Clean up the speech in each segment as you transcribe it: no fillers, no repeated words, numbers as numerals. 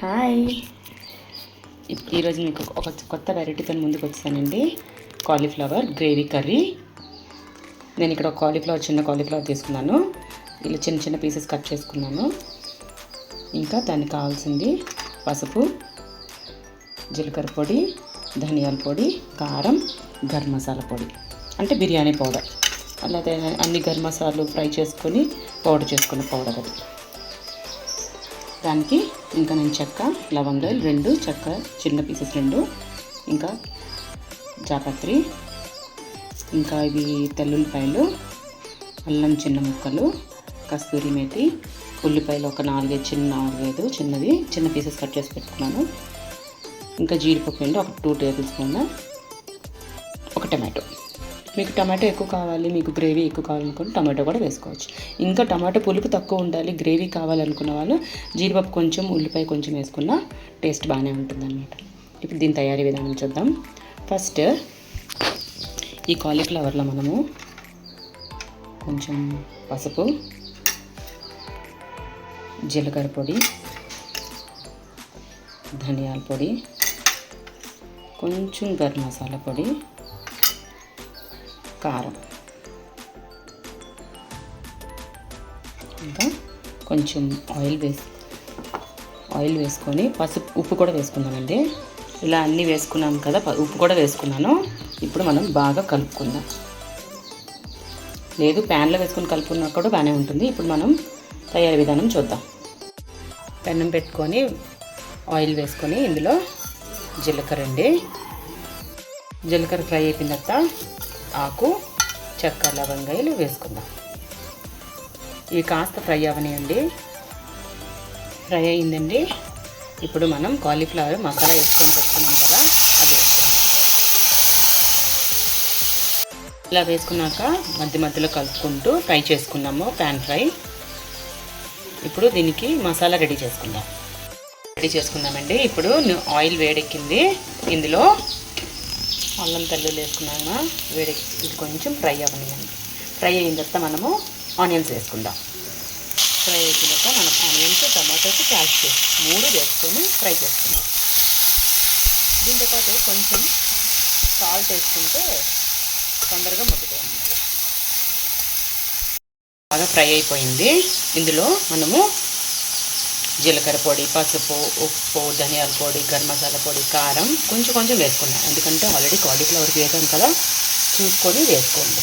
Hi. ఈరోజు మీకు ఒక కొత్త వెరైటీతో ముందుకు వచ్చానండి. Cauliflower gravy curry. నేను ఇక్కడ ఒక చిన్న కాలీఫ్లవర్ తీసుకున్నాను. ఇలా చిన్న చిన్న పీసెస్ కట్ చేసుకున్నాను. ఇంకా దానికి కావాల్సింది పసుపు, జీలకర్ర పొడి, ధనియాల పొడి, కారం, గరం మసాలా పొడి అంటే బిర్యానీ పౌడర్. అలాగే అన్ని గరం మసాలాలు ఫ్రై చేసుకొని పౌడర్ చేసుకున్న పౌడర్ అది. దానికి ఇంకా నేను చెక్క, లవంగాలు 2, చెక్క చిన్న పీసెస్ 2, ఇంకా జాపత్రి, ఇంకా ఇవి తెల్లుల్లిపాయలు, అల్లం చిన్న ముక్కలు, కస్తూరి మేతి, ఉల్లిపాయలు ఒక 4-5 చిన్నది చిన్న పీసెస్ కట్ చేసి పెట్టుకున్నాను. ఇంకా జీడిపప్పు అండి ఒక 2 టేబుల్ స్పూన్, ఒక టమాటో. మీకు టమాటో ఎక్కువ కావాలి, మీకు గ్రేవీ ఎక్కువ కావాలనుకుంటే టమాటో కూడా వేసుకోవచ్చు. ఇంకా టమాటో పులుపు తక్కువ ఉండాలి, గ్రేవీ కావాలనుకున్న వాళ్ళు జీడిపప్పు కొంచెం, ఉల్లిపాయ కొంచెం వేసుకున్న టేస్ట్ బాగానే ఉంటుందన్నమాట. ఇప్పుడు దీని తయారీ విధానం చూద్దాం. ఫస్ట్ ఈ కాలీఫ్లవర్లో మనము కొంచెం పసుపు, జీలకర్ర పొడి, ధనియాల పొడి, కొంచెం గరం మసాలా పొడి, కారం, ఇంకా కొంచెం ఆయిల్ వేసుకొని ఉప్పు కూడా వేసుకుందామండి. ఇలా అన్నీ వేసుకున్నాం కదా, ఉప్పు కూడా వేసుకున్నాను. ఇప్పుడు మనం బాగా కలుపుకుందాం. లేదు ప్యాన్లో వేసుకొని కలుపుకున్నా కూడా బాగానే ఉంటుంది. ఇప్పుడు మనం తయారీ విధానం చూద్దాం. పెనం పెట్టుకొని ఆయిల్ వేసుకొని ఇందులో జీలకర్ర ఫ్రై అయిపోయిన తర్వాత ఆకు, చెక్క, లవంగాయలు వేసుకుందాం. ఇవి కాస్త ఫ్రై అవనియండి. ఫ్రై అయిందండి. ఇప్పుడు మనం కాలీఫ్లవర్ మసాలా వేసుకొని పెట్టుకున్నాం కదా, అది వేసుకుందాం. ఇలా వేసుకున్నాక మధ్యలో కలుపుకుంటూ ఫ్రై చేసుకున్నాము, ప్యాన్ ఫ్రై. ఇప్పుడు దీనికి మసాలా రెడీ చేసుకుందామండి. ఇప్పుడు ఆయిల్ వేడెక్కింది. ఇందులో అల్లం తెల్లుల్లి వేసుకున్నాము. ఇది కొంచెం ఫ్రై అవ్వనియండి. ఫ్రై అయిన తర్వాత మనము ఆనియన్స్ వేసుకుందాం. ఫ్రై అయిన తర్వాత మనం ఆనియన్స్, టమాటోస్, క్యాష్యూ 3 వేసుకొని ఫ్రై చేసుకుందాం. దీంతో పాటు కొంచెం సాల్ట్ వేసుకుంటే తొందరగా మగ్గుతుంది. బాగా ఫ్రై అయిపోయింది. ఇందులో మనము జీలకర్ర పొడి, పసుపు, ఉప్పు, ధనియాల పొడి, గరం మసాలా పొడి, కారం కొంచెం వేసుకున్నాం. ఎందుకంటే ఆల్రెడీ కాలీఫ్లవర్కి వేసాం కదా, చూసుకొని వేసుకోండి.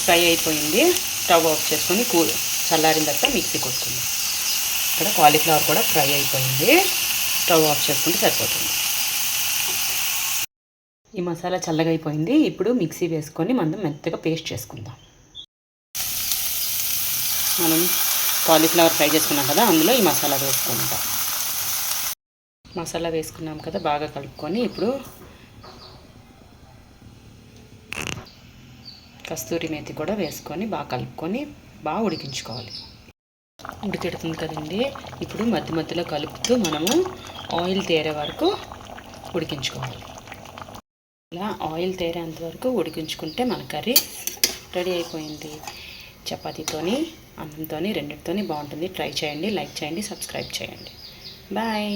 ఫ్రై అయిపోయింది. స్టవ్ ఆఫ్ చేసుకొని చల్లారిన తర్వాత మిక్సీ కొట్టుకుందాం. ఇక్కడ కాలీఫ్లవర్ కూడా ఫ్రై అయిపోయింది. స్టవ్ ఆఫ్ చేసుకుంటే సరిపోతుంది. ఈ మసాలా చల్లగా అయిపోయింది. ఇప్పుడు మిక్సీ వేసుకొని మనం మెత్తగా పేస్ట్ చేసుకుందాం. మనం కాలీఫ్లవర్ ఫ్రై చేసుకున్నాం కదా, అందులో ఈ మసాలా వేసుకుంటాం. మసాలా వేసుకున్నాం కదా, బాగా కలుపుకొని ఇప్పుడు కస్తూరి మేతి కూడా వేసుకొని బాగా కలుపుకొని బాగా ఉడికించుకోవాలి. ఉడికెడుతుంది కదండి. ఇప్పుడు మధ్యలో కలుపుతూ మనము ఆయిల్ తేరే వరకు ఉడికించుకోవాలి. ఇలా ఆయిల్ తేరేంత వరకు ఉడికించుకుంటే మన కర్రీ రెడీ అయిపోయింది. చపాతీతోని, అన్నంతోని, రెండింటితోని బాగుంటుంది. ట్రై చేయండి, లైక్ చేయండి, సబ్స్క్రైబ్ చేయండి. బాయ్.